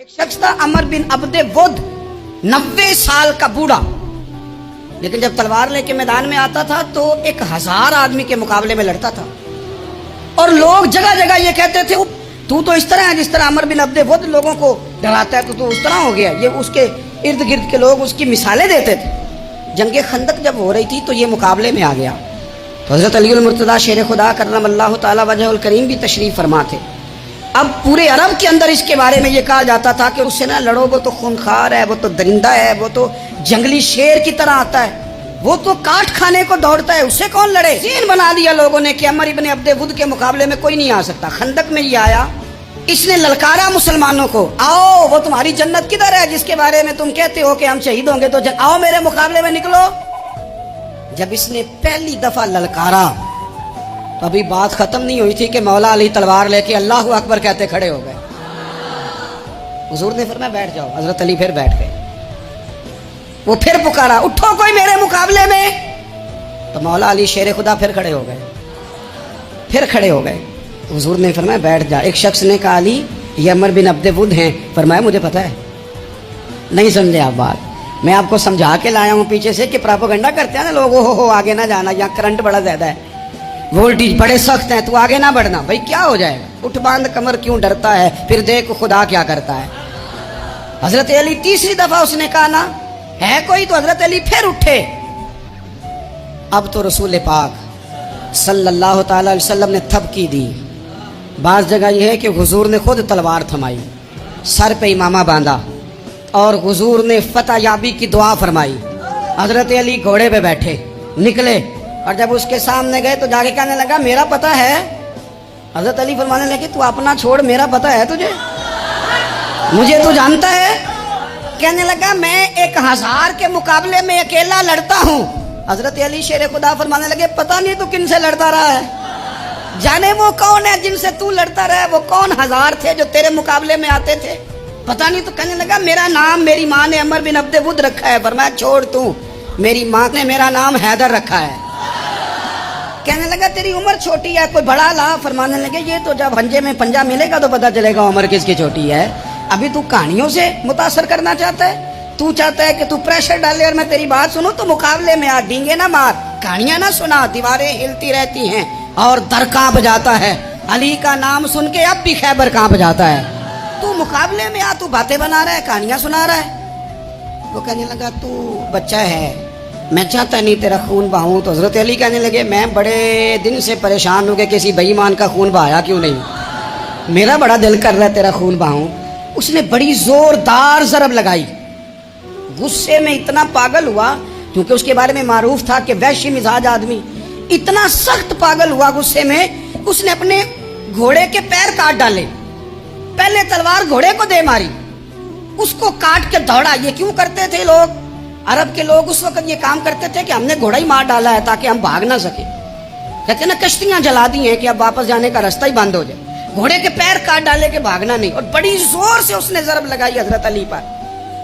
ایک شخص تھا عمر بن عبد ود، 90 سال کا بوڑھا، لیکن جب تلوار لے کے میدان میں آتا تھا تو 1000 آدمی کے مقابلے میں لڑتا تھا، اور لوگ جگہ جگہ یہ کہتے تھے تو اس طرح ہے جس طرح عمر بن عبد ود لوگوں کو ڈراتا ہے تو اس طرح ہو گیا۔ یہ اس کے ارد گرد کے لوگ اس کی مثالیں دیتے تھے۔ جنگ خندق جب ہو رہی تھی تو یہ مقابلے میں آ گیا، تو حضرت علی المرتضیٰ شیر خدا کرم اللہ تعالی وجہ الکریم بھی تشریف فرما تھے۔ اب پورے عرب کے اندر اس کے بارے میں یہ کہا جاتا تھا کہ اس سے نہ لڑو، وہ تو خونخوار ہے، وہ تو درندہ ہے، وہ تو جنگلی شیر کی طرح آتا ہے، وہ تو کاٹ کھانے کو دوڑتا ہے، اسے کون لڑے۔ ذہن بنا دیا لوگوں نے کہ عمر ابن عبد ود کے مقابلے میں کوئی نہیں آ سکتا۔ خندق میں یہ آیا، اس نے للکارا مسلمانوں کو، آؤ وہ تمہاری جنت کدھر ہے جس کے بارے میں تم کہتے ہو کہ ہم شہید ہوں گے، تو آؤ میرے مقابلے میں نکلو۔ جب اس نے پہلی دفعہ للکارا تو ابھی بات ختم نہیں ہوئی تھی کہ مولا علی تلوار لے کے اللہ اکبر کہتے کھڑے ہو گئے۔ حضور نے فرمایا بیٹھ جاؤ، حضرت علی پھر بیٹھ گئے۔ وہ پھر پکارا اٹھو کوئی میرے مقابلے میں، تو مولا علی شیر خدا پھر کھڑے ہو گئے، پھر کھڑے ہو گئے۔ حضور نے فرمایا بیٹھ جا۔ ایک شخص نے کہا علی یہ عمر بن عبد ود ہیں، فرمایا مجھے پتا ہے۔ نہیں سمجھے آپ بات، میں آپ کو سمجھا کے لایا ہوں پیچھے سے کہ پراپیگنڈا کرتے ہیں نا لوگ، ہو آگے نہ جانا، یہاں کرنٹ بڑا زیادہ ہے، وولٹیج بڑے سخت ہیں، تو آگے نہ بڑھنا۔ بھائی کیا ہو جائے گا، اٹھ باندھ کمر کیوں ڈرتا ہے، پھر دیکھ خدا کیا کرتا ہے۔ حضرت علی تیسری دفعہ اس نے کہا نا ہے کوئی، تو حضرت علی پھر اٹھے۔ اب تو رسول پاک صلی اللہ تعالی علیہ وسلم نے تھپکی دی۔ بعض جگہ یہ ہے کہ حضور نے خود تلوار تھمائی، سر پہ امامہ باندھا، اور حضور نے فتح یابی کی دعا فرمائی۔ حضرت علی گھوڑے پہ بیٹھے نکلے، اور جب اس کے سامنے گئے تو جا کے کہنے لگا میرا پتہ ہے۔ حضرت علی فرمانے لگے تو اپنا چھوڑ، میرا پتہ ہے تجھے، مجھے تو جانتا ہے۔ کہنے لگا میں 1000 کے مقابلے میں اکیلا لڑتا ہوں۔ حضرت علی شیر خدا فرمانے لگے پتہ نہیں تو کن سے لڑتا رہا ہے، جانے وہ کون ہے جن سے تو لڑتا رہا ہے، وہ کون 1000 تھے جو تیرے مقابلے میں آتے تھے، پتہ نہیں۔ تو کہنے لگا میرا نام میری ماں نے عمر بن عبد ود رکھا ہے۔ فرمایا چھوڑ تو، میری ماں نے میرا نام حیدر رکھا ہے۔ کہنے لگا تیری عمر چھوٹی ہے، کوئی بڑا لا۔ فرمانے لگے یہ تو جب پنجے میں پنجہ ملے گا تو پتہ چلے گا عمر کس کی چھوٹی ہے، ابھی تو کہانیوں سے متاثر کرنا چاہتا ہے، تو چاہتا ہے کہ تو پریشر ڈالے اور میں تیری بات سنوں، تو مقابلے میں آ، ڈینگے نہ مار، کہانیاں نہ سنا، دیواریں ہلتی رہتی ہیں اور در کانپ جاتا ہے، علی کا نام سن کے اب بھی خیبر کانپ جاتا ہے، تو مقابلے میں آ، تو باتیں بنا رہا ہے، کہانیاں سنا رہا ہے۔ وہ کہنے لگا تو بچہ ہے، میں چاہتا نہیں تیرا خون بہاؤں۔ تو حضرت علی کہنے لگے میں بڑے دن سے پریشان ہوں کہ کسی بے ایمان کا خون بہایا کیوں نہیں، میرا بڑا دل کر رہا ہے تیرا خون بہاؤں۔ اس نے بڑی زوردار ضرب لگائی، غصے میں اتنا پاگل ہوا، کیونکہ اس کے بارے میں معروف تھا کہ وحشی مزاج آدمی، اتنا سخت پاگل ہوا غصے میں، اس نے اپنے گھوڑے کے پیر کاٹ ڈالے، پہلے تلوار گھوڑے کو دے ماری، اس کو کاٹ کے دوڑا۔ یہ کیوں کرتے تھے لوگ، عرب کے لوگ اس وقت یہ کام کرتے تھے کہ ہم نے گھوڑا ہی مار ڈالا ہے تاکہ ہم بھاگ نہ سکیں، کہتے ہیں نا کشتیاں جلا دی ہیں کہ اب واپس جانے کا راستہ ہی بند ہو جائے، گھوڑے کے پیر کاٹ ڈالے کہ بھاگنا نہیں، اور بڑی زور سے اس نے ضرب لگائی حضرت علی پر۔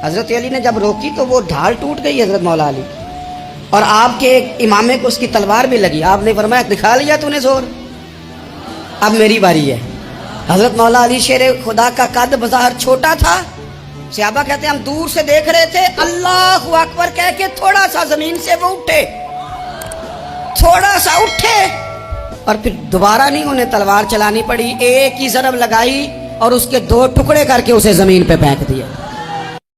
حضرت علی نے جب روکی تو وہ ڈھال ٹوٹ گئی حضرت مولا علی، اور آپ کے امامے کو اس کی تلوار بھی لگی۔ آپ نے فرمایا دکھا لیا تو نے زور، اب میری باری ہے۔ حضرت مولا علی شیر خدا کا قد بظاہر چھوٹا تھا، صحابہ کہتے ہیں ہم دور سے دیکھ رہے تھے، اللہ اکبر کہہ کے تھوڑا سا زمین سے وہ اٹھے، تھوڑا سا اٹھے، اور پھر دوبارہ نہیں انہیں تلوار چلانی پڑی، ایک ہی ضرب لگائی اور اس کے 2 ٹکڑے کر کے اسے زمین پہ پھینک دیا۔